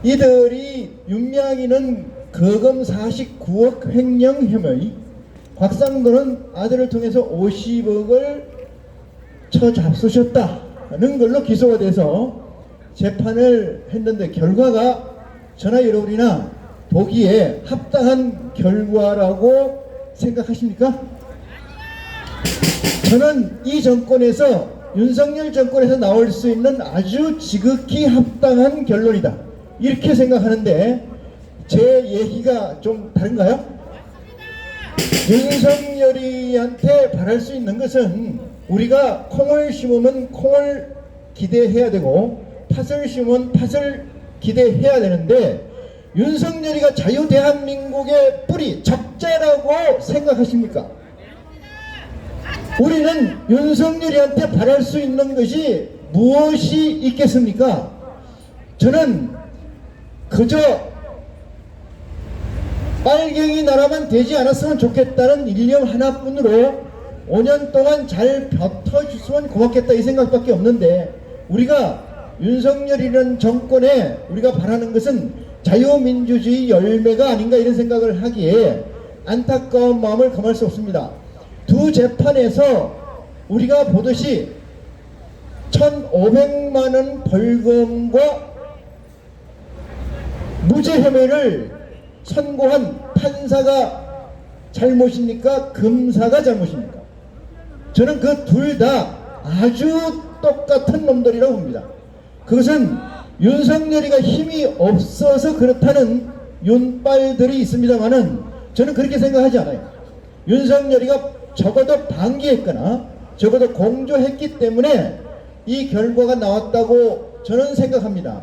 이들이 윤미향이는 거금 49억 횡령 혐의, 곽상도는 아들을 통해서 50억을 처잡수셨다는 걸로 기소가 돼서 재판을 했는데 결과가 저나 여러분이나 보기에 합당한 결과라고 생각하십니까? 저는 이 정권에서, 윤석열 정권에서 나올 수 있는 아주 지극히 합당한 결론이다, 이렇게 생각하는데 제 얘기가 좀 다른가요? 윤석열이한테 바랄 수 있는 것은 우리가 콩을 심으면 콩을 기대해야 되고 팥을 심으면 팥을 기대해야 되는데, 윤석열이가 자유대한민국의 뿌리, 적자라고 생각하십니까? 우리는 윤석열이한테 바랄 수 있는 것이 무엇이 있겠습니까? 저는 그저 빨갱이 나라만 되지 않았으면 좋겠다는 일념 하나뿐으로 5년 동안 잘 버텨줬으면 고맙겠다, 이 생각밖에 없는데, 우리가 윤석열이라는 정권에 우리가 바라는 것은 자유민주주의 열매가 아닌가, 이런 생각을 하기에 안타까운 마음을 금할 수 없습니다. 두 재판에서 우리가 보듯이 1,500만원 벌금과 무죄 혐의를 선고한 판사가 잘못입니까? 검사가 잘못입니까? 저는 그 둘 다 아주 똑같은 놈들이라고 봅니다. 그것은 윤석열이가 힘이 없어서 그렇다는 윤빨들이 있습니다만은 저는 그렇게 생각하지 않아요. 윤석열이가 적어도 방기했거나 적어도 공조했기 때문에 이 결과가 나왔다고 저는 생각합니다.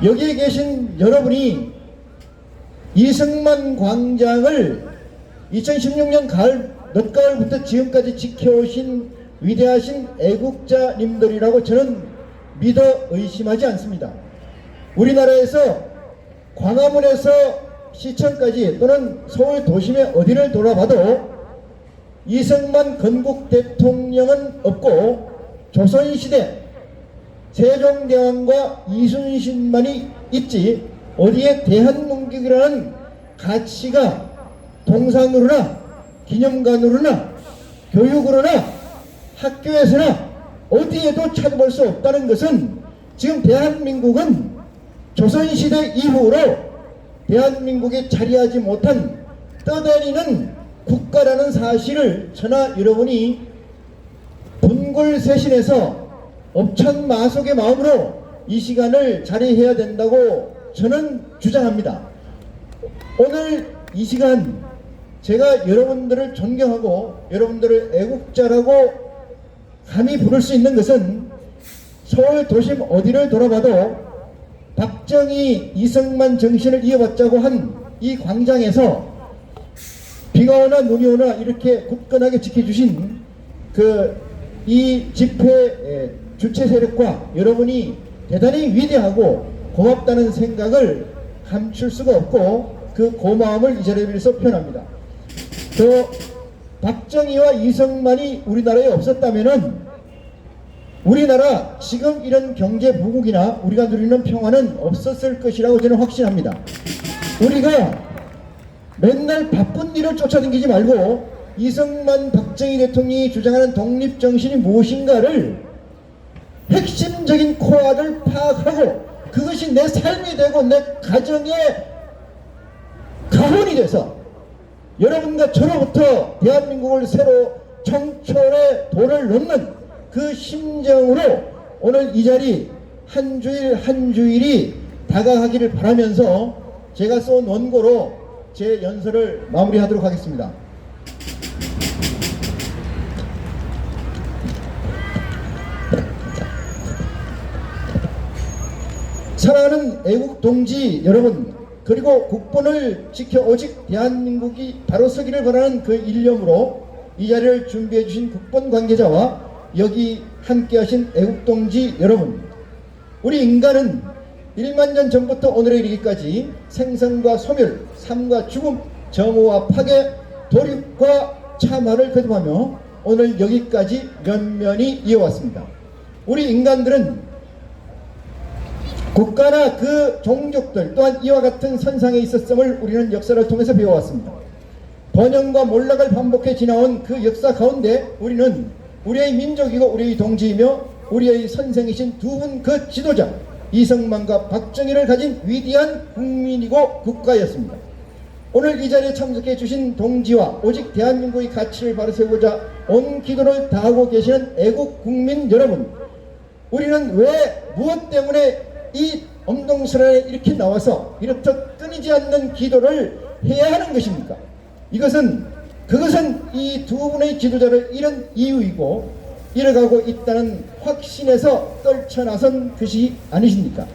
여기에 계신 여러분이 이승만 광장을 2016년 가을, 늦가을부터 지금까지 지켜오신 위대하신 애국자님들이라고 저는 믿어 의심하지 않습니다. 우리나라에서 광화문에서 시청까지 또는 서울 도심의 어디를 돌아봐도 이승만 건국 대통령은 없고 조선시대 세종대왕과 이순신만이 있지, 어디에 대한민국이라는 가치가 동상으로나 기념관으로나 교육으로나 학교에서나 어디에도 찾아볼 수 없다는 것은, 지금 대한민국은 조선시대 이후로 대한민국에 자리하지 못한 떠다니는 국가라는 사실을 저나 여러분이 분골쇄신해서 업천마속의 마음으로 이 시간을 자리해야 된다고 저는 주장합니다. 오늘 이 시간 제가 여러분들을 존경하고 여러분들을 애국자라고 감히 부를 수 있는 것은, 서울 도심 어디를 돌아봐도 박정희, 이승만 정신을 이어받자고 한 이 광장에서 비가 오나 눈이 오나 이렇게 굳건하게 지켜주신 이 집회 주최 세력과 여러분이 대단히 위대하고 고맙다는 생각을 감출 수가 없고, 그 고마움을 이 자리에 빌어서 표현합니다. 또 박정희와 이승만이 우리나라에 없었다면은 우리나라 지금 이런 경제 부국이나 우리가 누리는 평화는 없었을 것이라고 저는 확신합니다. 우리가 맨날 바쁜 일을 쫓아다니지 말고 이승만, 박정희 대통령이 주장하는 독립정신이 무엇인가를 핵심적인 코어를 파악하고 그것이 내 삶이 되고 내 가정의 가훈이 돼서 여러분과 저로부터 대한민국을 새로 청천의 돌을 놓는 그 심정으로 오늘 이 자리 한 주일 한 주일이 다가가기를 바라면서 제가 쏜 원고로 제 연설을 마무리하도록 하겠습니다. 사랑하는 애국동지 여러분, 그리고 국본을 지켜 오직 대한민국이 바로 서기를 바라는 그 일념으로 이 자리를 준비해 주신 국본 관계자와 여기 함께 하신 애국동지 여러분, 우리 인간은 1만 년 전부터 오늘에 이르기까지 생선과 소멸, 삶과 죽음, 정오와 파괴, 도륙과 참화를 거듭하며 오늘 여기까지 면면이 이어왔습니다. 우리 인간들은 국가나 그 종족들 또한 이와 같은 선상에 있었음을 우리는 역사를 통해서 배워왔습니다. 번영과 몰락을 반복해 지나온 그 역사 가운데 우리는 우리의 민족이고 우리의 동지이며 우리의 선생이신 두 분 그 지도자 이승만과 박정희를 가진 위대한 국민이고 국가였습니다. 오늘 이 자리에 참석해 주신 동지와 오직 대한민국의 가치를 바로 세우고자 온 기도를 다하고 계시는 애국 국민 여러분, 우리는 왜 무엇 때문에 이 엄동설에 이렇게 나와서 이렇듯 끊이지 않는 기도를 해야 하는 것입니까? 그것은 이 두 분의 지도자를 잃은 이유이고 잃어가고 있다는 확신에서 떨쳐나선 것이 아니십니까?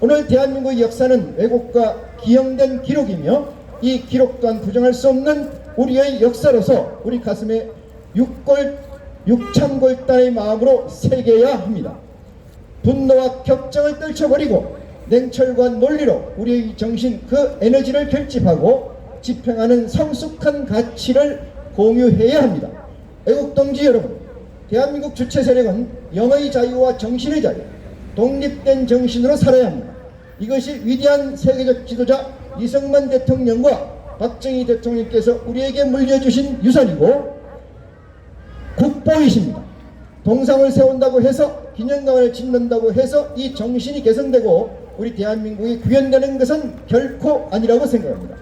오늘 대한민국의 역사는 왜곡과 기형된 기록이며 이 기록 또한 부정할 수 없는 우리의 역사로서 우리 가슴에 육창골단의 마음으로 새겨야 합니다. 분노와 격정을 떨쳐버리고 냉철과 논리로 우리의 정신 그 에너지를 결집하고 집행하는 성숙한 가치를 공유해야 합니다. 애국동지 여러분, 대한민국 주체 세력은 영의 자유와 정신의 자유, 독립된 정신으로 살아야 합니다. 이것이 위대한 세계적 지도자 이승만 대통령과 박정희 대통령께서 우리에게 물려주신 유산이고 국보이십니다. 동상을 세운다고 해서 기념관을 짓는다고 해서 이 정신이 개선되고 우리 대한민국이 구현되는 것은 결코 아니라고 생각합니다.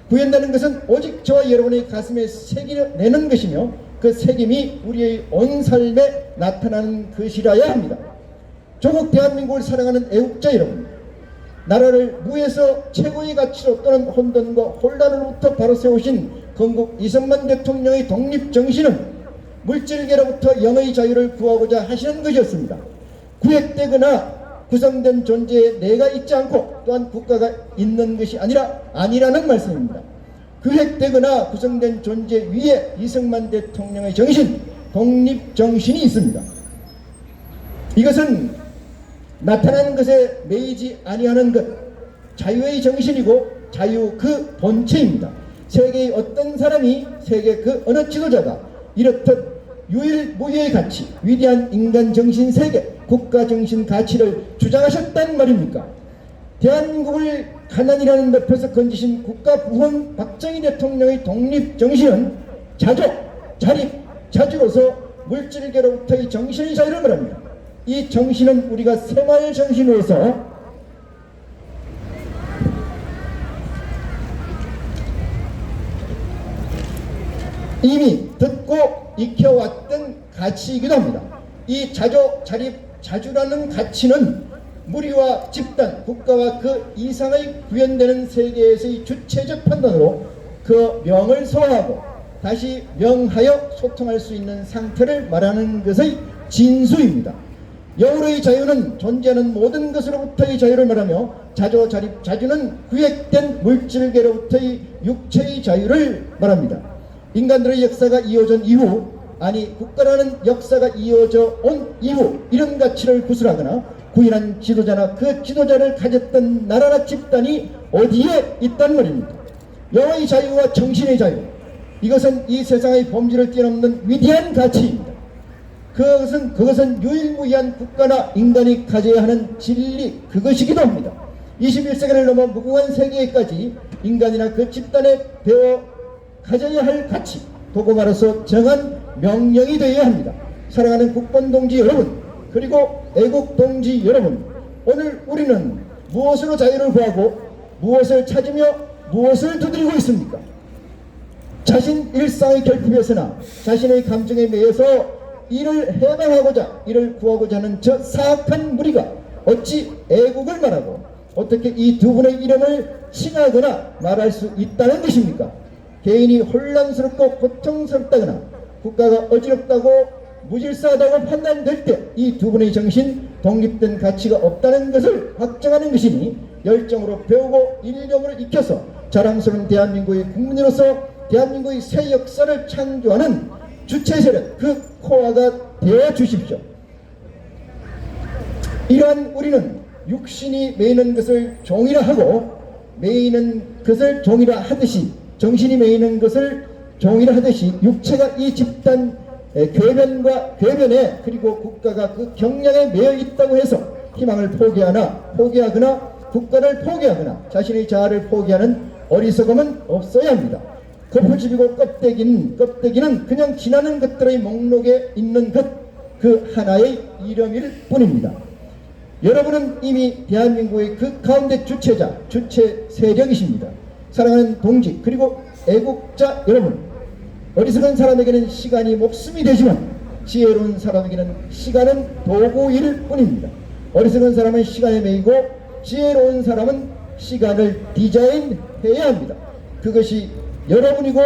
구현되는 것은 오직 저와 여러분의 가슴에 새겨내는 것이며 그 책임이 우리의 온 삶에 나타나는 것이라야 합니다. 조국 대한민국을 사랑하는 애국자 여러분, 나라를 무에서 최고의 가치로 또는 혼돈과 혼란으로부터 바로 세우신 건국 이승만 대통령의 독립정신은 물질계로부터 영의 자유를 구하고자 하시는 것이었습니다. 구획되거나 구성된 존재에 내가 있지 않고 또한 국가가 있는 것이 아니라는 말씀입니다. 구획되거나 구성된 존재 위에 이승만 대통령의 정신, 독립정신이 있습니다. 이것은 나타나는 것에 매이지 아니하는 것, 자유의 정신이고 자유 그 본체입니다. 세계의 어떤 사람이 세계 그 어느 지도자가 이렇듯 유일무이의 가치, 위대한 인간정신 세계, 국가정신 가치를 주장하셨단 말입니까? 대한민국을 가난이라는 늪에서 건지신 국가부흥 박정희 대통령의 독립정신은 자조, 자립, 자주로서 물질계로부터의 정신의 자유를 말합니다. 이 정신은 우리가 생활 정신으로서 이미 듣고 익혀왔던 가치이기도 합니다. 이 자조, 자립, 자주라는 가치는 무리와 집단, 국가와 그 이상의 구현되는 세계에서의 주체적 판단으로 그 명을 소화하고 다시 명하여 소통할 수 있는 상태를 말하는 것의 진수입니다. 영으로의 자유는 존재하는 모든 것으로부터의 자유를 말하며 자조, 자립, 자주는 구획된 물질계로부터의 육체의 자유를 말합니다. 인간들의 역사가 이어진 이후, 아니 국가라는 역사가 이어져 온 이후 이런 가치를 구술하거나 구인한 지도자나 그 지도자를 가졌던 나라나 집단이 어디에 있단 말입니까? 영의 자유와 정신의 자유, 이것은 이 세상의 범주를 뛰어넘는 위대한 가치입니다. 그것은 유일무이한 국가나 인간이 가져야 하는 진리, 그것이기도 합니다. 21세기를 넘어 무궁한 세계까지 인간이나 그 집단에 배워 가져야 할 가치, 도구마로서 정한 명령이 되어야 합니다. 사랑하는 국본동지 여러분, 그리고 애국동지 여러분, 오늘 우리는 무엇으로 자유를 구하고 무엇을 찾으며 무엇을 두드리고 있습니까? 자신 일상의 결핍에서나 자신의 감정에 매여서 이를 해방하고자, 이를 구하고자 하는 저 사악한 무리가 어찌 애국을 말하고 어떻게 이 두 분의 이름을 칭하거나 말할 수 있다는 것입니까? 개인이 혼란스럽고 고통스럽다거나 국가가 어지럽다고 무질서하다고 판단될 때 이 두 분의 정신, 독립된 가치가 없다는 것을 확정하는 것이니 열정으로 배우고 일념으로 익혀서 자랑스러운 대한민국의 국민으로서 대한민국의 새 역사를 창조하는 주체 세력, 그 코어가 되어 주십시오. 이러한 우리는 육신이 매이는 것을 종이라 하고 매이는 것을 종이라 하듯이, 정신이 매이는 것을 종이라 하듯이 육체가 이 집단 궤변과 궤변에 그리고 국가가 그 경량에 매여 있다고 해서 희망을 포기하거나 국가를 포기하거나 자신의 자아를 포기하는 어리석음은 없어야 합니다. 거푸집이고 껍데기는 그냥 지나는 것들의 목록에 있는 그 하나의 이름일 뿐입니다. 여러분은 이미 대한민국의 그 가운데 주체 세력이십니다. 사랑하는 동지 그리고 애국자 여러분, 어리석은 사람에게는 시간이 목숨이 되지만 지혜로운 사람에게는 시간은 도구일 뿐입니다. 어리석은 사람은 시간에 매이고 지혜로운 사람은 시간을 디자인해야 합니다. 그것이 여러분이고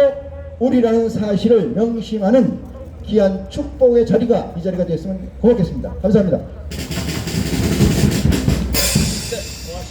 우리라는 사실을 명심하는 귀한 축복의 자리가 이 자리가 되었으면 고맙겠습니다. 감사합니다.